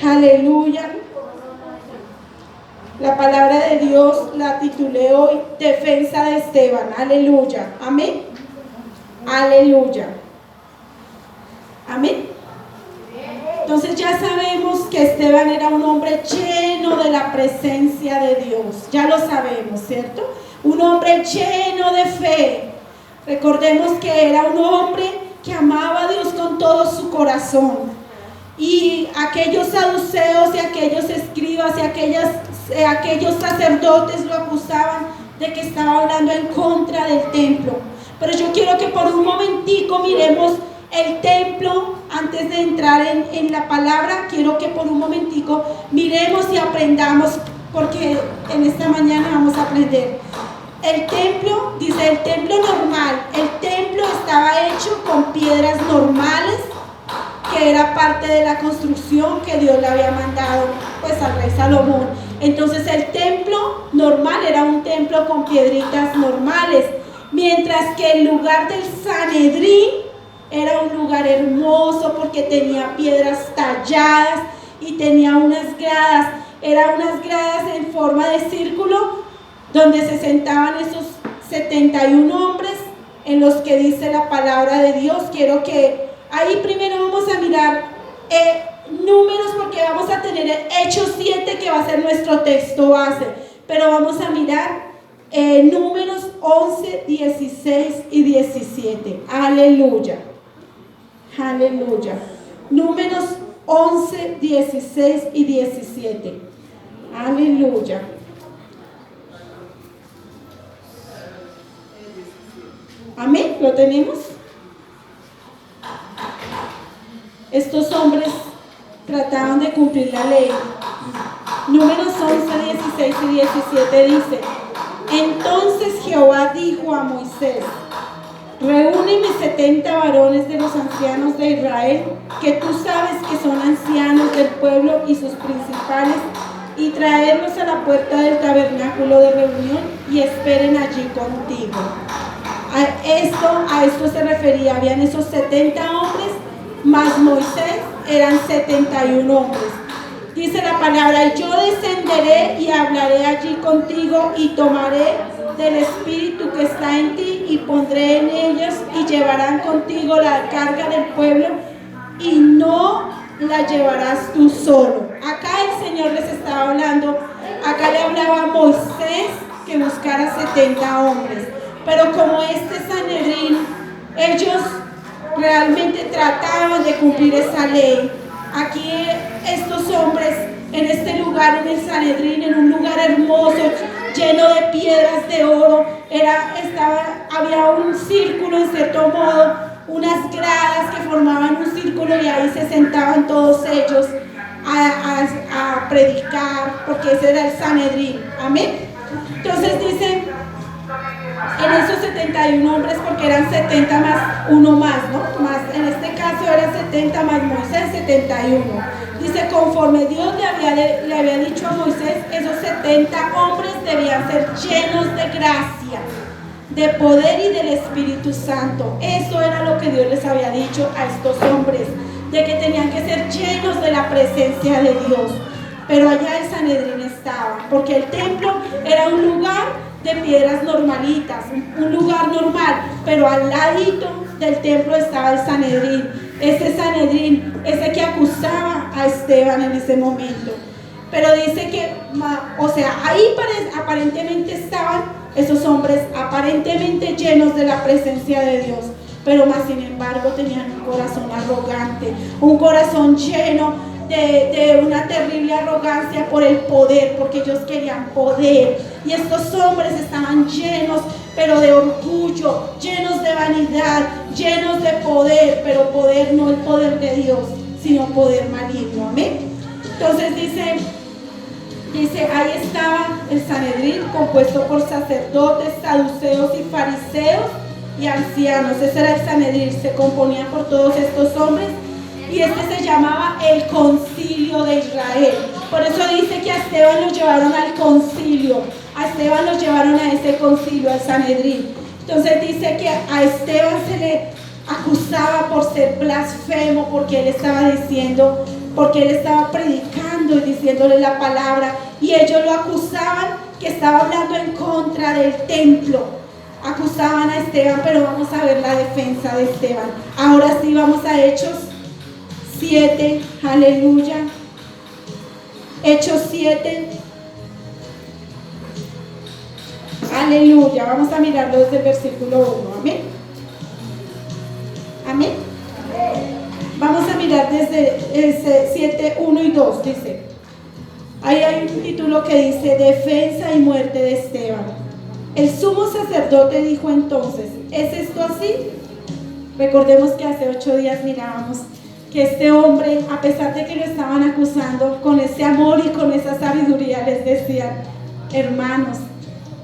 Aleluya. La palabra de Dios la titulé hoy Defensa de Esteban. Aleluya. Amén. Aleluya. Amén. Entonces ya sabemos que Esteban era un hombre lleno de la presencia de Dios. Ya lo sabemos, ¿cierto? Un hombre lleno de fe. Recordemos que era un hombre que amaba a Dios con todo su corazón. Y aquellos saduceos y aquellos escribas y aquellos sacerdotes lo acusaban de que estaba hablando en contra del templo. Pero yo quiero que por un momentico miremos el templo. Antes de entrar en la palabra, quiero que por un momentico miremos y aprendamos, porque en esta mañana vamos a aprender. El templo, dice el templo normal, el templo estaba hecho con piedras normales, que era parte de la construcción que Dios le había mandado pues al rey Salomón. Entonces el templo normal era un templo con piedritas normales, mientras que el lugar del Sanedrín era un lugar hermoso porque tenía piedras talladas y tenía unas gradas. Eran unas gradas en forma de círculo donde se sentaban esos 71 hombres en los que dice la palabra de Dios. Quiero que ahí primero vamos a mirar números, porque vamos a tener Hechos 7 que va a ser nuestro texto base, pero vamos a mirar números 11, 16 y 17. Aleluya. Aleluya. Números 11, 16 y 17. Aleluya. Amén. ¿Lo tenemos? Estos hombres trataban de cumplir la ley. Números 11, 16 y 17 dice: entonces Jehová dijo a Moisés: reúneme 70 varones de los ancianos de Israel, que tú sabes que son ancianos del pueblo y sus principales, y traerlos a la puerta del tabernáculo de reunión y esperen allí contigo. A esto se refería. Habían esos 70 hombres más Moisés, eran 71 hombres. Dice la palabra: y yo descenderé y hablaré allí contigo, y tomaré del espíritu que está en ti y pondré en ellos, y llevarán contigo la carga del pueblo, y no la llevarás tú solo. Acá el Señor les estaba hablando. Acá le hablaba a Moisés que buscara 70 hombres, pero como este Sanedrín, ellos realmente trataban de cumplir esa ley. Aquí estos hombres en este lugar, en el Sanedrín, en un lugar hermoso, lleno de piedras de oro, había un círculo en cierto modo, unas gradas que formaban un círculo, y ahí se sentaban todos ellos a predicar, porque ese era el Sanedrín. Amén. Entonces dicen, en esos 71 hombres, porque eran 70 más uno más, ¿no? Más, en este caso eran 70 más Moisés, 71. Dice, conforme Dios le había dicho a Moisés, esos 70 hombres debían ser llenos de gracia, de poder y del Espíritu Santo. Eso era lo que Dios les había dicho a estos hombres, de que tenían que ser llenos de la presencia de Dios. Pero allá el Sanedrín estaba, porque el templo era un lugar de piedras normalitas, un lugar normal, pero al ladito del templo estaba el Sanedrín. Ese Sanedrín, ese que acusaba a Esteban en ese momento. Pero dice que, ahí aparentemente estaban esos hombres aparentemente llenos de la presencia de Dios, pero más sin embargo tenían un corazón arrogante, un corazón lleno de una terrible arrogancia por el poder, porque ellos querían poder. Y estos hombres estaban llenos, pero de orgullo, llenos de vanidad, llenos de poder, pero poder no el poder de Dios, sino poder maligno. Amén. Entonces dice, ahí estaba el Sanedrín, compuesto por sacerdotes, saduceos y fariseos y ancianos. Ese era el Sanedrín, se componía por todos estos hombres. Y este se llamaba el Concilio de Israel. Por eso dice que a Esteban lo llevaron al concilio. A Esteban lo llevaron a ese concilio, al Sanedrín. Entonces dice que a Esteban se le acusaba por ser blasfemo, porque él estaba diciendo porque él estaba predicando y diciéndole la palabra, y ellos lo acusaban que estaba hablando en contra del templo. Acusaban a Esteban, pero vamos a ver la defensa de Esteban. Ahora sí, vamos a Hechos 7, aleluya. Hechos 7, aleluya. Vamos a mirarlo desde el versículo 1, amén. Amén. Vamos a mirar desde el 7, 1 y 2, dice. Ahí hay un título que dice defensa y muerte de Esteban. El sumo sacerdote dijo entonces, ¿es esto así? Recordemos que hace 8 días mirábamos que este hombre, a pesar de que lo estaban acusando, con ese amor y con esa sabiduría les decían, hermanos,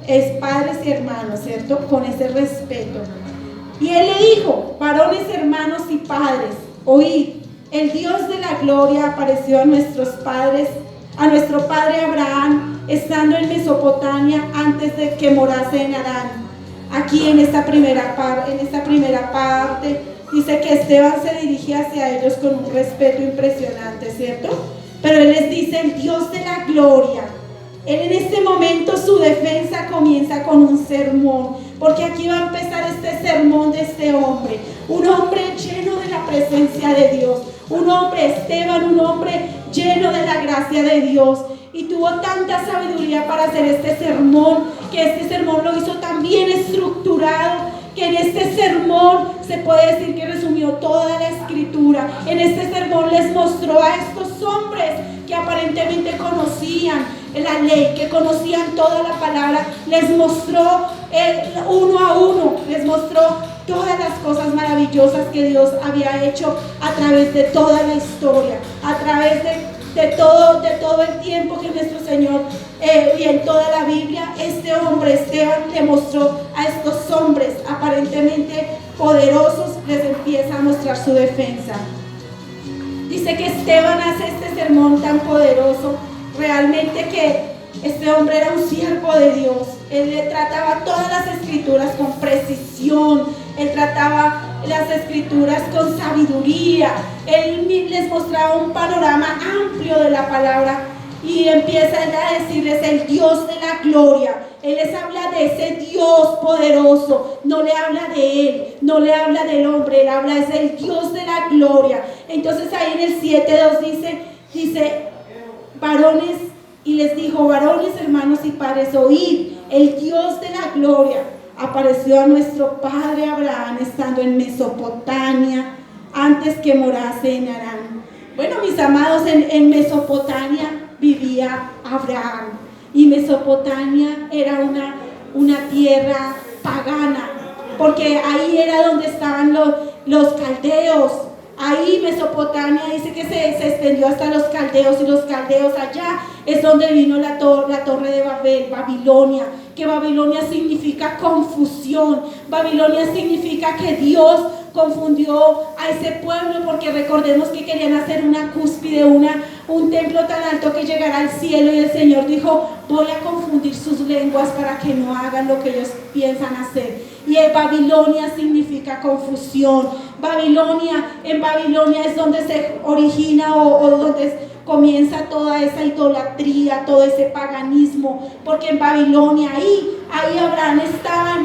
es padres y hermanos, ¿cierto? Con ese respeto. Y él le dijo, varones, hermanos y padres, oíd, el Dios de la gloria apareció a nuestros padres, a nuestro padre Abraham, estando en Mesopotamia antes de que morase en Harán. Aquí en esta primera parte dice que Esteban se dirigía hacia ellos con un respeto impresionante, ¿cierto? Pero él les dice el Dios de la gloria. Él en este momento su defensa comienza con un sermón, porque aquí va a empezar este sermón de este hombre, un hombre lleno de la presencia de Dios, un hombre, Esteban, un hombre lleno de la gracia de Dios, y tuvo tanta sabiduría para hacer este sermón, que este sermón lo hizo tan bien estructurado, que en este sermón se puede decir que resumió toda la escritura. En este sermón les mostró a estos hombres que aparentemente conocían la ley, que conocían toda la palabra, les mostró uno a uno, les mostró todas las cosas maravillosas que Dios había hecho a través de toda la historia, a través de todo el tiempo que nuestro Señor y en toda la Biblia, este hombre Esteban le mostró a estos hombres aparentemente poderosos, les empieza a mostrar su defensa. Dice que Esteban hace este sermón tan poderoso, realmente que este hombre era un siervo de Dios. Él le trataba todas las escrituras con precisión, él trataba las escrituras con sabiduría, él les mostraba un panorama amplio de la palabra y empieza a decirles el Dios de la gloria. Él les habla de ese Dios poderoso, no le habla de él, no le habla del hombre, él habla es el Dios de la gloria. Entonces ahí en el 7:2 dice varones, y les dijo, varones, hermanos y padres, oíd, el Dios de la gloria apareció a nuestro padre Abraham estando en Mesopotamia antes que morase en Harán. Bueno, mis amados, en Mesopotamia vivía Abraham, y Mesopotamia era una tierra pagana, porque ahí era donde estaban los caldeos. Ahí Mesopotamia dice que se extendió hasta los caldeos, y los caldeos allá es donde vino la torre de Babel, Babilonia, que Babilonia significa confusión. Babilonia significa que Dios confundió a ese pueblo, porque recordemos que querían hacer una cúspide, un templo tan alto que llegara al cielo, y el Señor dijo, voy a confundir sus lenguas para que no hagan lo que ellos piensan hacer. Y Babilonia significa confusión. En Babilonia es donde se origina o donde comienza toda esa idolatría, todo ese paganismo, porque en Babilonia, ahí Abraham estaba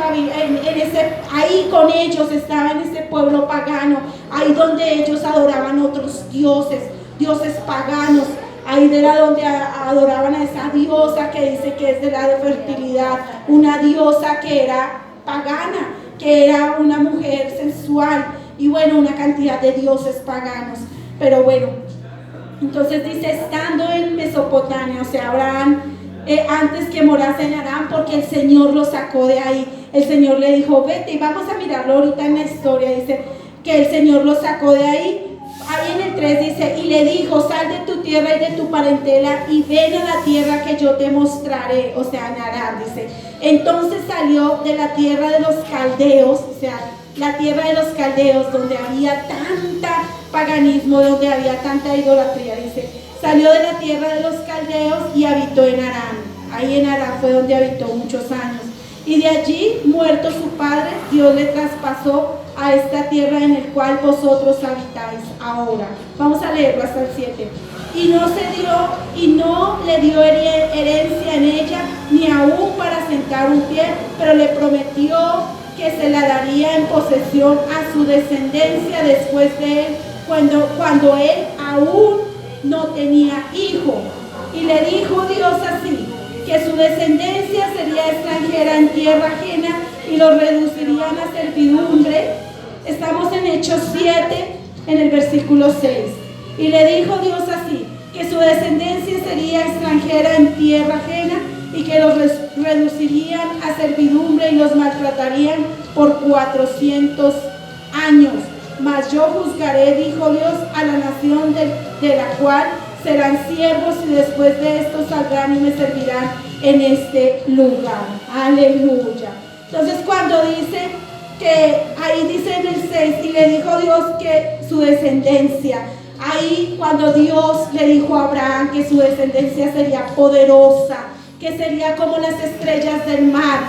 ahí con ellos, estaba en ese pueblo pagano, ahí donde ellos adoraban otros dioses paganos. Ahí era donde adoraban a esa diosa que dice que es de la fertilidad, una diosa que era pagana, que era una mujer sensual, y bueno, una cantidad de dioses paganos. Pero bueno, entonces dice, estando en Mesopotamia, o sea, Abraham, antes que morase en Harán, porque el Señor lo sacó de ahí. El Señor le dijo, vete, y vamos a mirarlo ahorita en la historia, dice que el Señor lo sacó de ahí. Ahí en el 3 dice, y le dijo, sal de tu tierra y de tu parentela y ven a la tierra que yo te mostraré, o sea, en Harán, dice. Entonces salió de la tierra de los caldeos, o sea, la tierra de los caldeos, donde había tanta paganismo, donde había tanta idolatría, dice. Salió de la tierra de los caldeos y habitó en Harán. Ahí en Harán fue donde habitó muchos años. Y de allí, muerto su padre, Dios le traspasó a esta tierra en el cual vosotros habitáis ahora. Vamos a leerlo hasta el 7. Y no le dio herencia en ella, ni aún para sentar un pie, pero le prometió que se la daría en posesión a su descendencia después de él, cuando él aún no tenía hijo. Y le dijo Dios así, que su descendencia sería extranjera en tierra ajena y los reducirían a servidumbre. Estamos en Hechos 7, en el versículo 6. Y le dijo Dios así, que su descendencia sería extranjera en tierra ajena y que los reducirían a servidumbre y los maltratarían por 400 años. Mas yo juzgaré, dijo Dios, a la nación de la cual serán siervos y después de esto saldrán y me servirán en este lugar. Aleluya. Entonces cuando dice que, ahí dice en el 6, y le dijo Dios que su descendencia, ahí cuando Dios le dijo a Abraham que su descendencia sería poderosa, que sería como las estrellas del mar.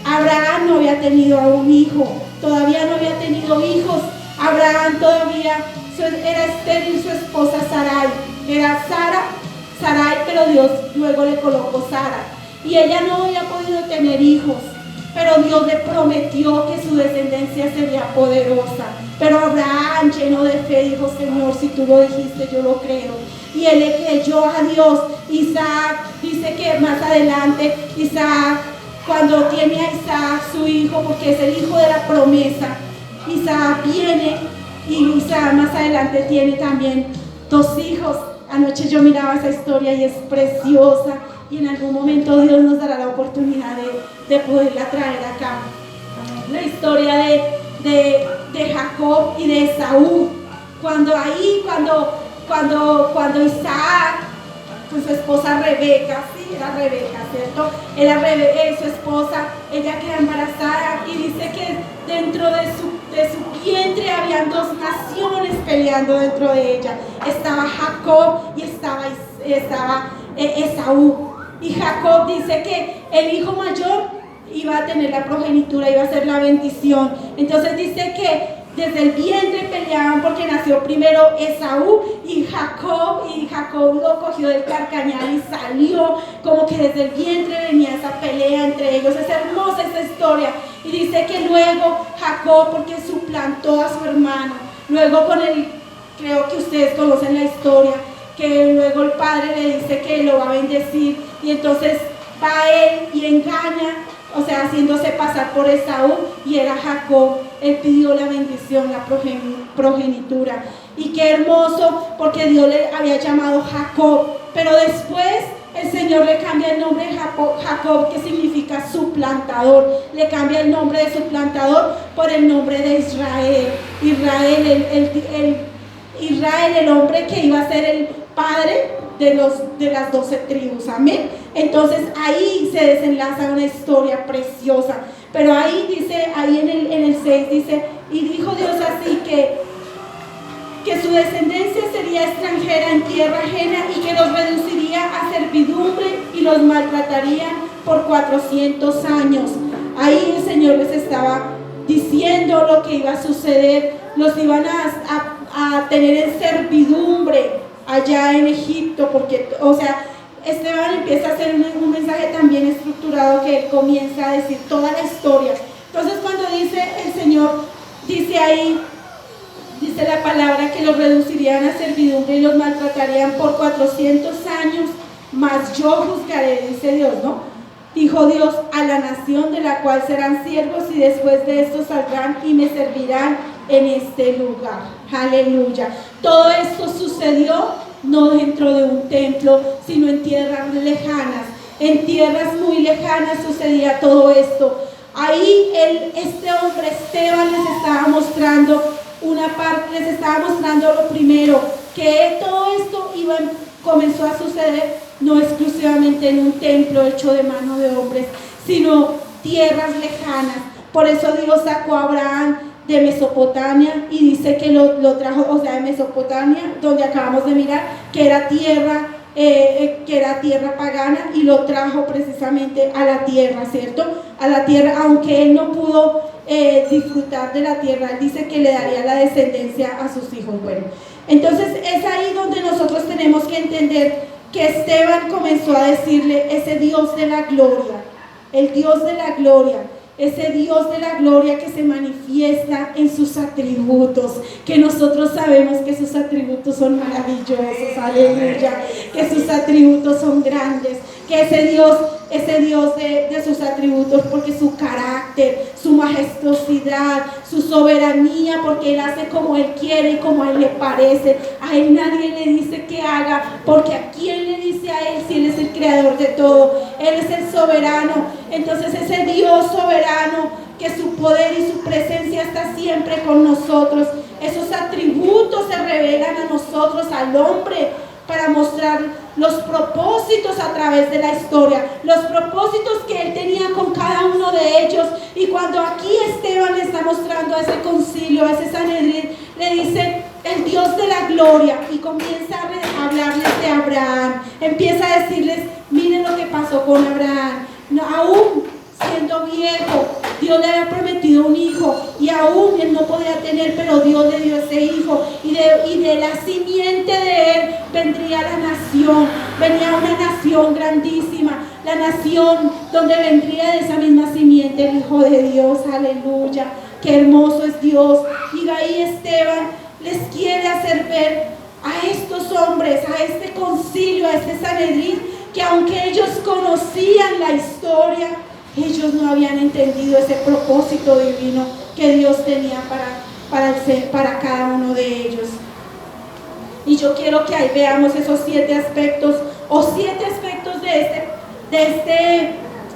Abraham no había tenido aún hijo, todavía no había tenido hijos. Abraham todavía era estéril, su esposa Sarai, era Sarai, pero Dios luego le colocó Sara. Y ella no había podido tener hijos, pero Dios le prometió que su descendencia sería poderosa. Pero Abraham, lleno de fe, dijo, Señor, si tú lo dijiste, yo lo creo. Y él le creyó a Dios. Isaac, dice que más adelante, Isaac, cuando tiene a Isaac, su hijo, porque es el hijo de la promesa, Isaac viene y Isaac más adelante tiene también 2 hijos. Anoche yo miraba esa historia y es preciosa, y en algún momento Dios nos dará la oportunidad de poderla traer acá. La historia de Jacob y de Esaú, cuando Isaac, con su esposa Rebeca, sí, era Rebeca, ¿cierto? Era su esposa, ella queda embarazada y dice que dentro de su vientre habían 2 naciones peleando dentro de ella. Estaba Jacob y estaba Esaú. Y Jacob dice que el hijo mayor iba a tener la progenitura, iba a ser la bendición. Entonces dice que desde el vientre peleaban porque nació primero Esaú y Jacob lo cogió del carcañal y salió, como que desde el vientre venía esa pelea entre ellos. Es hermosa esa historia. Y dice que luego Jacob, porque suplantó a su hermano, luego creo que ustedes conocen la historia, que luego el padre le dice que lo va a bendecir, y entonces va él y engaña, o sea, haciéndose pasar por Esaú, y era Jacob. Él pidió la bendición, la progenitura. Y qué hermoso, porque Dios le había llamado Jacob, pero después el Señor le cambia el nombre de Jacob, que significa suplantador. Le cambia el nombre de suplantador por el nombre de Israel. Israel, el hombre que iba a ser el padre de las 12 tribus. Amén. Entonces ahí se desenlaza una historia preciosa. Pero ahí dice, ahí en el 6 dice, y dijo Dios así que su descendencia sería extranjera en tierra ajena y que los reduciría a servidumbre y los maltrataría por 400 años. Ahí el Señor les estaba diciendo lo que iba a suceder. Los iban a tener en servidumbre allá en Egipto, porque, o sea, Esteban empieza a hacer un mensaje también estructurado, que él comienza a decir toda la historia. Entonces cuando dice el Señor, dice ahí, dice la palabra que los reducirían a servidumbre y los maltratarían por 400 años, mas yo juzgaré, dice Dios, ¿no? Dijo Dios, a la nación de la cual serán siervos y después de esto saldrán y me servirán en este lugar. Aleluya. Todo esto sucedió no dentro de un templo, sino en tierras lejanas. En tierras muy lejanas sucedía todo esto. Ahí este hombre Esteban les estaba mostrando una parte, les estaba mostrando lo primero, que todo esto comenzó a suceder no exclusivamente en un templo hecho de mano de hombres, sino tierras lejanas. Por eso Dios sacó a Abraham de Mesopotamia y dice que lo trajo, o sea, de Mesopotamia, donde acabamos de mirar, que era tierra pagana, y lo trajo precisamente a la tierra, ¿cierto? A la tierra, aunque él no pudo disfrutar de la tierra. Él dice que le daría la descendencia a sus hijos. Bueno, entonces es ahí donde nosotros tenemos que entender que Esteban comenzó a decirle, ese Dios de la gloria, el Dios de la gloria, ese Dios de la gloria que se manifiesta en sus atributos, que nosotros sabemos que sus atributos son maravillosos, aleluya, que sus atributos son grandes, que ese Dios de sus atributos, porque su carácter, su majestuosidad, su soberanía, porque Él hace como Él quiere y como a Él le parece. A Él nadie le dice que haga, porque ¿a quién le dice a Él si Él es el creador de todo? Él es el soberano. Entonces ese Dios soberano, que su poder y su presencia está siempre con nosotros, esos atributos se revelan a nosotros, al hombre, para mostrar los propósitos a través de la historia, los propósitos que Él tenía con cada uno de ellos. Y cuando aquí Esteban le está mostrando a ese concilio, a ese Sanedrín, le dice el Dios de la gloria, y comienza a hablarles de Abraham, empieza a decirles, miren lo que pasó con Abraham. No, aún siendo viejo, Dios le había prometido un hijo, y aún él no podía tener, pero Dios le dio ese hijo, y de la simiente de él vendría la nación, venía una nación grandísima, la nación donde vendría de esa misma simiente el Hijo de Dios. Aleluya, qué hermoso es Dios. Y ahí Esteban les quiere hacer ver a estos hombres, a este concilio, a este Sanedrín, que aunque ellos conocían la historia, ellos no habían entendido ese propósito divino que Dios tenía para cada uno de ellos. Y yo quiero que ahí veamos esos 7 aspectos, o 7 aspectos de este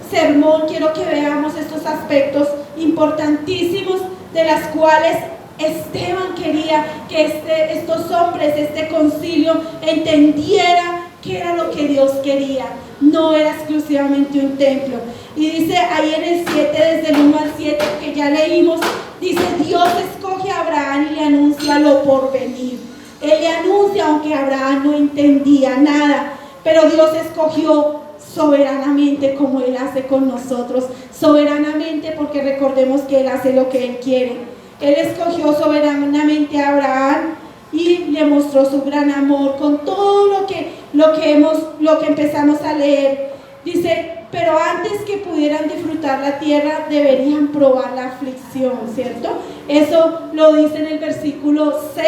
sermón. Quiero que veamos estos aspectos importantísimos, de las cuales Esteban quería que estos hombres, este concilio, entendiera qué era lo que Dios quería. No era exclusivamente un templo. Y dice ahí en el 7, desde el 1 al 7, que ya leímos, dice: Dios escoge a Abraham y le anuncia lo por venir. Él le anuncia, aunque Abraham no entendía nada, pero Dios escogió soberanamente, como Él hace con nosotros, soberanamente, porque recordemos que Él hace lo que Él quiere. Él escogió soberanamente a Abraham y le mostró su gran amor con todo lo que empezamos a leer. Dice: pero antes que pudieran disfrutar la tierra, deberían probar la aflicción, ¿cierto? Eso lo dice en el versículo 6,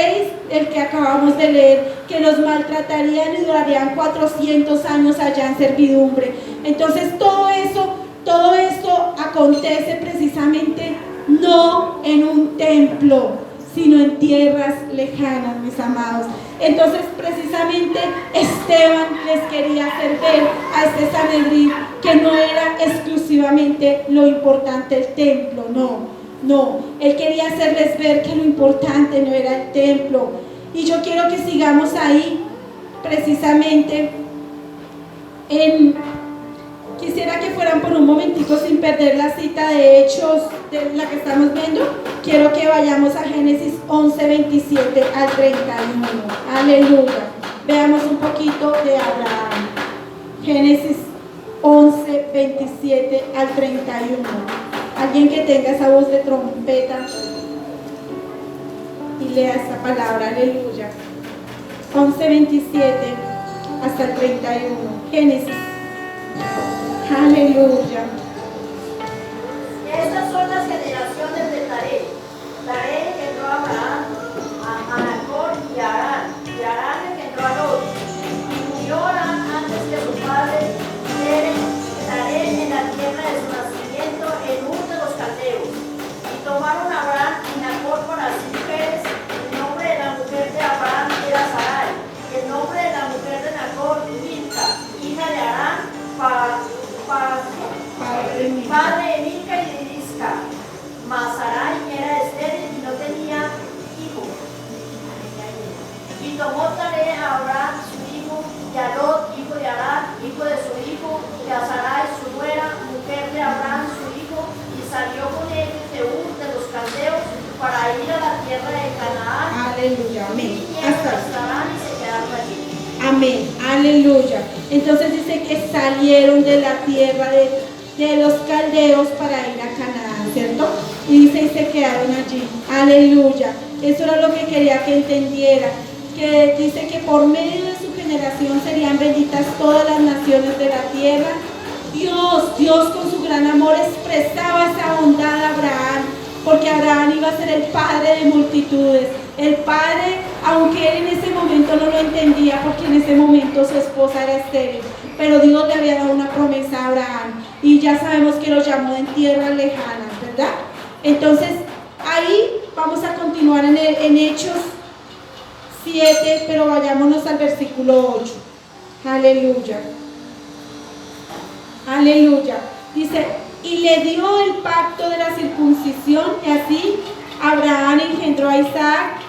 el que acabamos de leer, que los maltratarían y durarían 400 años allá en servidumbre. Entonces todo esto acontece precisamente no en un templo, sino en tierras lejanas, mis amados. Entonces precisamente Esteban les quería hacer ver a este Sanedrín que no era exclusivamente lo importante el templo, no, él quería hacerles ver que lo importante no era el templo. Y yo quiero que sigamos ahí precisamente quisiera que fueran por un momentico, sin perder la cita de Hechos, de la que estamos viendo. Quiero que vayamos a Génesis 11, 27 al 31. Aleluya. Veamos un poquito de Abraham. Génesis 11, 27 al 31. Alguien que tenga esa voz de trompeta y lea esa palabra. Aleluya. 11, 27 hasta el 31. Génesis. Aleluya. Estas son las generaciones de Taré. Taré engendró a Abraham, a Nacor y a Harán. Y Harán engendró a Lot. Y murió Harán antes que su padre Taré en la tierra de su nacimiento, en Ur de los Caldeos. Y tomaron a Abraham y Nacor para sus mujeres. El nombre de la mujer de Abraham era Sarai. Y el nombre de la mujer de Nacor, Milca, hija de Harán, padre de Milca y de Isca. Mas Sarai era estéril y no tenía hijo. Y tomó Taré a Abraham su hijo, y a Lot, hijo de Harán, hijo de su hijo, y a Sarai su nuera, mujer de Abraham su hijo, y salió con ellos de Ur de los Caldeos para ir a la tierra de Canaán. Aleluya, amén. Y restauraron y se quedaron allí. Amén, aleluya. Entonces dice que salieron de la tierra de los caldeos para ir a Canaán, ¿cierto? Y dice, y se quedaron allí. Aleluya. Eso era lo que quería que entendiera. Que dice que por medio de su generación serían benditas todas las naciones de la tierra. Dios con su gran amor expresaba esa bondad a Abraham, porque Abraham iba a ser el padre de multitudes. El padre, aunque él en ese momento no lo entendía, porque en ese momento su esposa era estéril, pero Dios le había dado una promesa a Abraham, y ya sabemos que lo llamó en tierras lejanas, ¿verdad? Entonces, ahí vamos a continuar en Hechos 7, pero vayámonos al versículo 8. Aleluya. Aleluya. Dice, y le dio el pacto de la circuncisión, y así Abraham engendró a Isaac,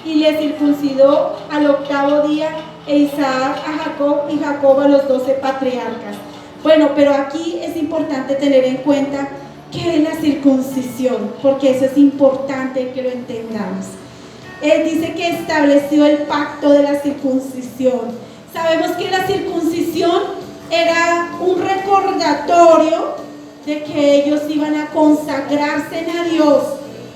y le circuncidó al 8º día, e Isaac a Jacob, y Jacob a los 12 patriarcas. Bueno, pero aquí es importante tener en cuenta qué es la circuncisión, porque eso es importante que lo entendamos. Él dice que estableció el pacto de la circuncisión. Sabemos que la circuncisión era un recordatorio de que ellos iban a consagrarse a Dios.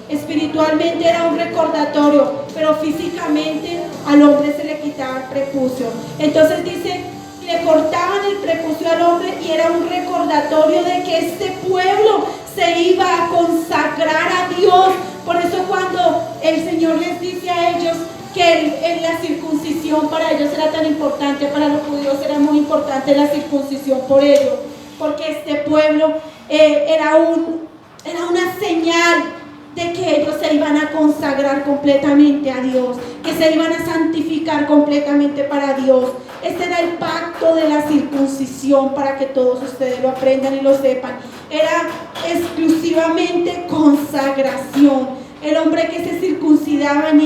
Espiritualmente era un recordatorio, pero físicamente al hombre se le quitaba el prepucio. Entonces dice, le cortaban el prepucio al hombre, y era un recordatorio de que este pueblo se iba a consagrar a Dios. Por eso cuando el Señor les dice a ellos que la circuncisión para ellos era tan importante, para los judíos era muy importante la circuncisión por ellos, porque este pueblo era una señal de que ellos se iban a consagrar completamente a Dios, que se iban a santificar completamente para Dios. Este era el pacto de la circuncisión, para que todos ustedes lo aprendan y lo sepan. Era exclusivamente consagración. El hombre que se circuncidaba en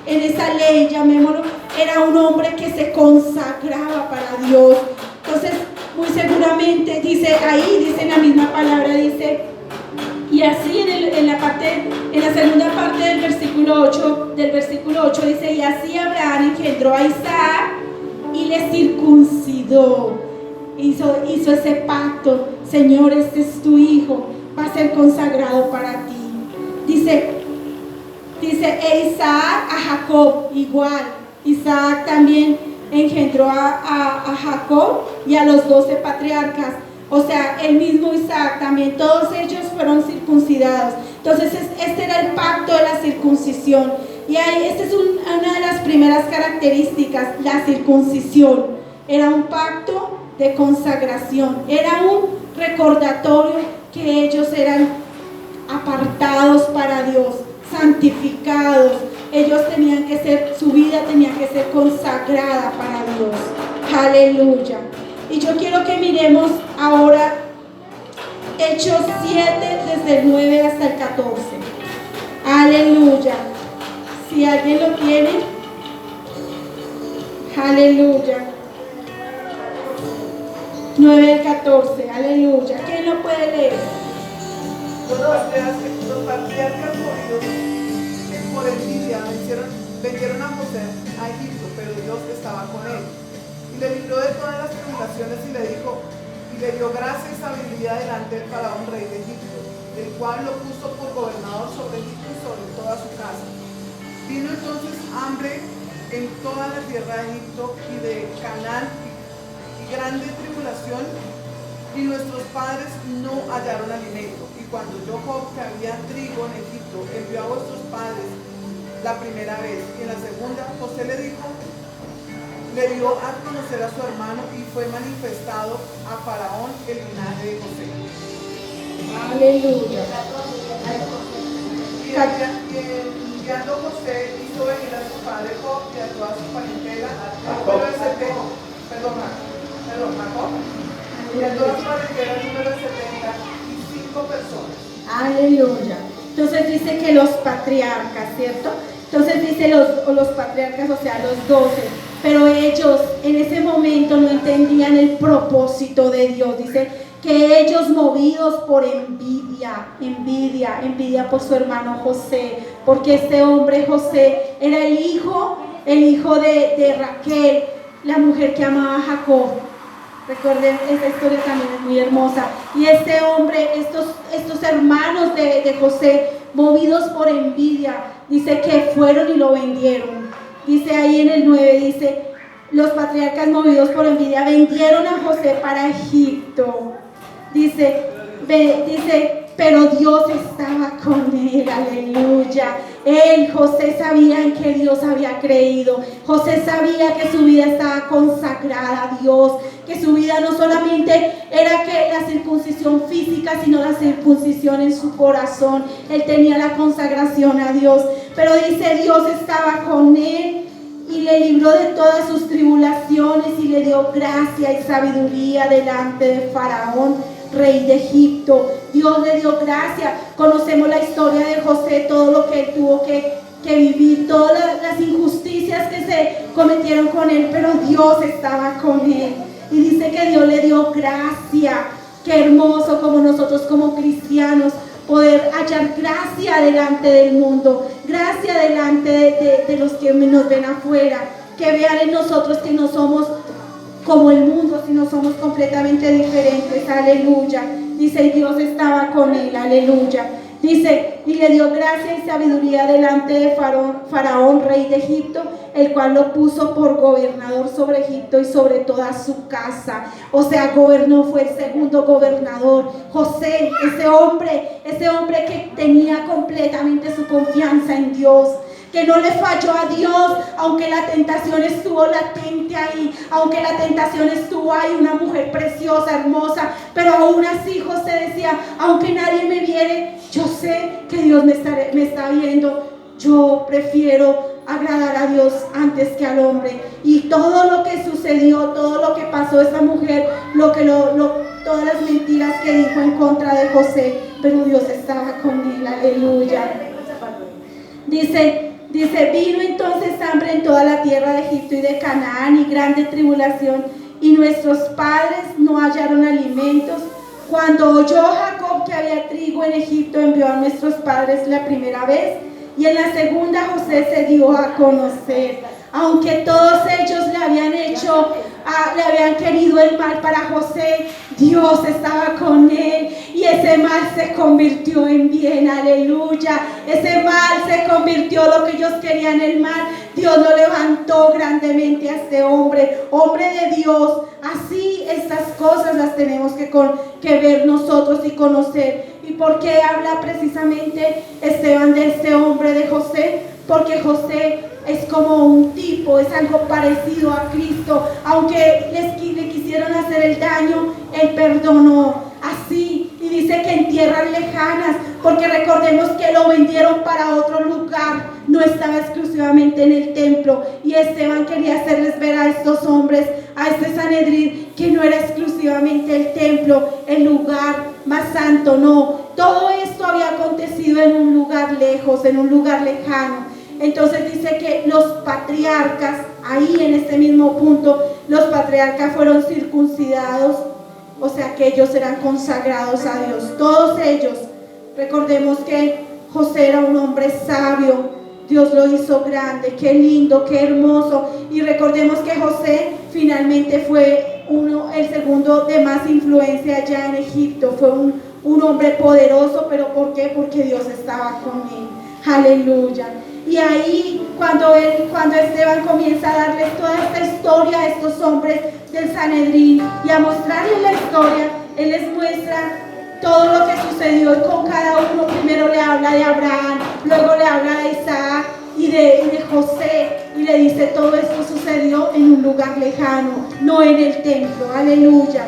esa ley, llamémoslo, era un hombre que se consagraba para Dios. Entonces, muy seguramente dice en la misma palabra, dice, y así en la segunda parte del versículo 8 dice, y así Abraham engendró a Isaac y le circuncidó. Hizo ese pacto. Señor, este es tu hijo, va a ser consagrado para ti. Dice e Isaac a Jacob, igual. Isaac también engendró a Jacob y a los 12 patriarcas. O sea, el mismo Isaac también, todos ellos fueron circuncidados. Entonces, este era el pacto de la circuncisión. Y ahí, esta es una de las primeras características, la circuncisión. Era un pacto de consagración, era un recordatorio que ellos eran apartados para Dios, santificados. Ellos tenían que ser, su vida tenía que ser consagrada para Dios. Aleluya. Y yo quiero que miremos ahora Hechos 7, desde el 9 hasta el 14. Aleluya. Si alguien lo tiene. Aleluya. 9 al 14. Aleluya. ¿Quién lo puede leer? Los patriarcas moridos por envidia vendieron a José a Egipto, pero Dios estaba con él. Y le libró de todas las tribulaciones, y le dio gracia y sabiduría delante del faraón, rey de Egipto, el cual lo puso por gobernador sobre Egipto y sobre toda su casa. Vino entonces hambre en toda la tierra de Egipto y de Canaán, y grande tribulación, y nuestros padres no hallaron alimento. Y cuando oyó Job que había trigo en Egipto, envió a vuestros padres la primera vez, y en la segunda José le dio a conocer a su hermano, y fue manifestado a Faraón el linaje de José. Aleluya. Y enviando José, hizo venir a su padre Job y a toda su parentela, número de 70, Jacob, y a toda su parentela, número de 75 personas. Aleluya. Entonces dice que los patriarcas, ¿cierto? Entonces dice los patriarcas, o sea, los 12. Pero ellos en ese momento no entendían el propósito de Dios. Dice que ellos, movidos por envidia por su hermano José, porque este hombre José era el hijo de Raquel, la mujer que amaba a Jacob. Recuerden, esta historia también es muy hermosa. Y este hombre, estos hermanos de José, movidos por envidia, dice que fueron y lo vendieron. Dice ahí en el 9, dice, los patriarcas movidos por envidia vendieron a José para Egipto. Dice, pero Dios estaba con él, aleluya. José sabía en que Dios había creído. José sabía que su vida estaba consagrada a Dios, que su vida no solamente era que la circuncisión física, sino la circuncisión en su corazón. Él tenía la consagración a Dios, pero dice, Dios estaba con él y le libró de todas sus tribulaciones y le dio gracia y sabiduría delante de Faraón, rey de Egipto. Dios le dio gracia. Conocemos la historia de José, todo lo que él tuvo que vivir, todas las injusticias que se cometieron con él, pero Dios estaba con él. Y dice que Dios le dio gracia. Qué hermoso como nosotros como cristianos poder hallar gracia delante del mundo, gracia delante de los que nos ven afuera, que vean en nosotros que no somos como el mundo, sino somos completamente diferentes, aleluya. Dice, Dios estaba con él, aleluya. Dice, y le dio gracia y sabiduría delante de Faraón, rey de Egipto, el cual lo puso por gobernador sobre Egipto y sobre toda su casa. O sea, gobernó, fue el segundo gobernador. José, ese hombre que tenía completamente su confianza en Dios, que no le falló a Dios, aunque la tentación estuvo latente ahí, aunque la tentación estuvo ahí, una mujer preciosa, hermosa, pero aún así José decía, aunque nadie me viere, yo sé que Dios me está viendo, yo prefiero agradar a Dios antes que al hombre. Y todo lo que sucedió, todo lo que pasó esa mujer, todas las mentiras que dijo en contra de José, pero Dios estaba con él, aleluya. Dice, vino entonces hambre en toda la tierra de Egipto y de Canaán y grande tribulación, y nuestros padres no hallaron alimentos. Cuando oyó Jacob que había trigo en Egipto, envió a nuestros padres la primera vez, y en la segunda José se dio a conocer. Aunque todos ellos le habían querido el mal para José, Dios estaba con él y ese mal se convirtió en bien, aleluya. Ese mal se convirtió, lo que ellos querían el mal, Dios lo levantó grandemente a este hombre de Dios. Así estas cosas las tenemos que ver nosotros y conocer. ¿Y por qué habla precisamente Esteban de este hombre de José? Porque José es como un tipo, es algo parecido a Cristo. Aunque le quisieron hacer el daño, Él perdonó. Así, y dice que en tierras lejanas, porque recordemos que lo vendieron para otro lugar, no estaba exclusivamente en el templo. Y Esteban quería hacerles ver a estos hombres, a este Sanedrín, que no era exclusivamente el templo, el lugar más santo, no. Todo esto había acontecido en un lugar lejos, en un lugar lejano. Entonces dice que los patriarcas, ahí en este mismo punto, los patriarcas fueron circuncidados, o sea que ellos eran consagrados a Dios, todos ellos. Recordemos que José era un hombre sabio, Dios lo hizo grande, qué lindo, qué hermoso. Y recordemos que José finalmente fue el segundo de más influencia allá en Egipto, fue un hombre poderoso, pero ¿por qué? Porque Dios estaba con él, aleluya. Y ahí cuando Esteban comienza a darles toda esta historia a estos hombres del Sanedrín y a mostrarles la historia, él les muestra todo lo que sucedió con cada uno. Primero le habla de Abraham, luego le habla de Isaac y de José, y le dice todo esto sucedió en un lugar lejano, no en el templo, aleluya.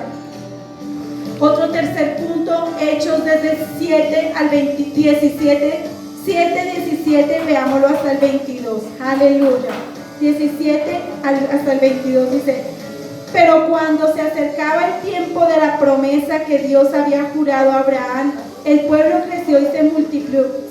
Otro tercer punto, Hechos desde 7 al 17, 17, veámoslo hasta el 22, aleluya. 17 hasta el 22 dice: pero cuando se acercaba el tiempo de la promesa que Dios había jurado a Abraham, el pueblo creció y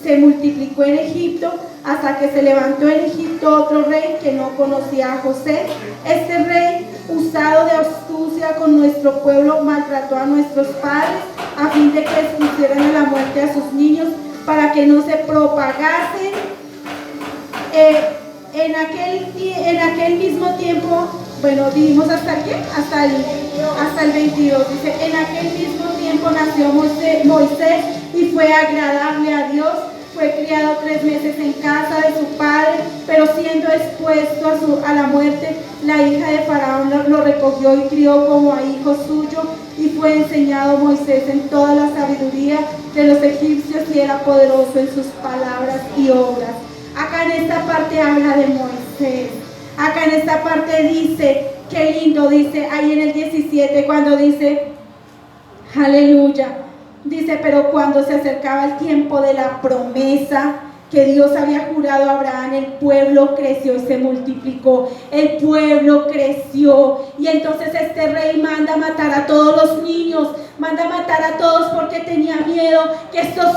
se multiplicó en Egipto, hasta que se levantó en Egipto otro rey que no conocía a José. Este rey, usado de astucia con nuestro pueblo, maltrató a nuestros padres a fin de que expusieran a la muerte a sus niños, para que no se propagasen. En aquel mismo tiempo bueno, vivimos hasta el qué? Hasta el 22. Dice, en aquel mismo tiempo nació Moisés y fue agradable a Dios. Fue criado 3 meses en casa de su padre, pero siendo expuesto a la muerte, la hija de Faraón lo recogió y crió como a hijo suyo, y fue enseñado Moisés en toda la sabiduría de los egipcios y era poderoso en sus palabras y obras. Acá en esta parte habla de Moisés. Acá en esta parte dice, qué lindo, dice ahí en el 17 cuando dice, aleluya. Dice, pero cuando se acercaba el tiempo de la promesa que Dios había jurado a Abraham, el pueblo creció y se multiplicó. El pueblo creció. Y entonces este rey manda matar a todos los niños, manda matar a todos porque tenía miedo que estos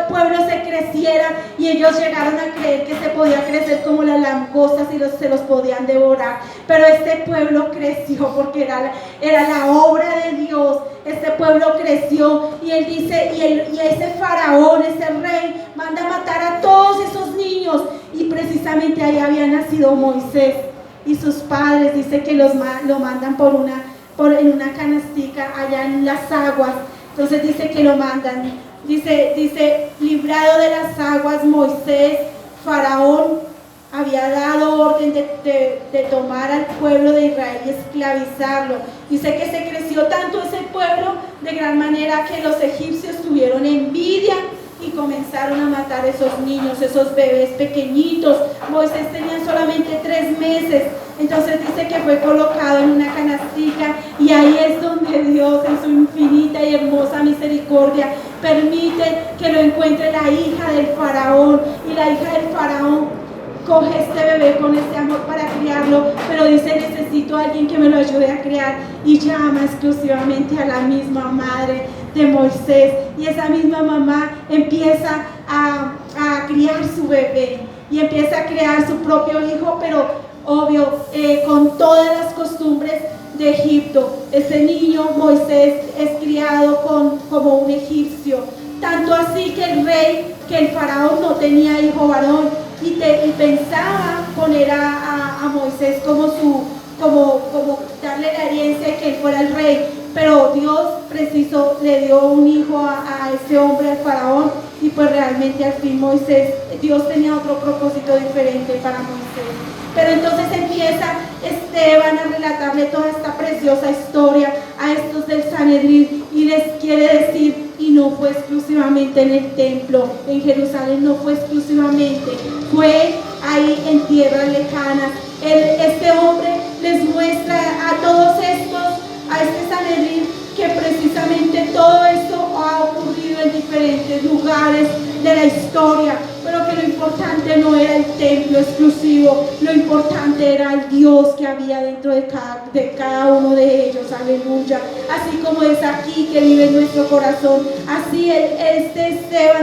pueblos se crecieran, y ellos llegaron a creer que se podía crecer como las langostas y se los podían devorar. Pero este pueblo creció porque era la obra de Dios. Este pueblo creció, y él dice, y ese faraón, ese rey, manda matar a todos esos niños, y precisamente ahí había nacido Moisés y sus padres. Dice que lo mandan en una canastica allá en las aguas. Entonces dice que lo mandan, dice librado de las aguas Moisés, Faraón había dado orden de tomar al pueblo de Israel y esclavizarlo. Dice que se creció tanto ese pueblo de gran manera que los egipcios tuvieron envidia y comenzaron a matar esos niños, esos bebés pequeñitos. Moisés tenía solamente 3 meses. Entonces dice que fue colocado en una canastica, y ahí es donde Dios, en su infinita y hermosa misericordia, permite que lo encuentre la hija del faraón, y la hija del faraón coge este bebé con este amor para criarlo, pero dice, necesito a alguien que me lo ayude a criar, y llama exclusivamente a la misma madre de Moisés, y esa misma mamá empieza a criar su bebé, y empieza a criar su propio hijo, pero obvio, con todas las costumbres de Egipto. Ese niño Moisés es criado como un egipcio, tanto así que el faraón no tenía hijo varón, y pensaba poner a Moisés como darle la herencia y que él fuera el rey, pero Dios le dio un hijo a ese hombre, al faraón, y pues realmente al fin Dios tenía otro propósito diferente para Moisés. Pero entonces empieza Esteban a relatarle toda esta preciosa historia a estos del Sanedrín, y les quiere decir, y no fue exclusivamente en el templo, en Jerusalén, no fue exclusivamente, fue ahí en tierras lejanas. Este hombre les muestra a todos a este Sanedrín, que precisamente todo esto ha ocurrido en diferentes lugares de la historia, pero que lo importante no era el templo exclusivo, lo importante era el Dios que había dentro de cada uno de ellos, aleluya. Así como es aquí que vive en nuestro corazón, así este Esteban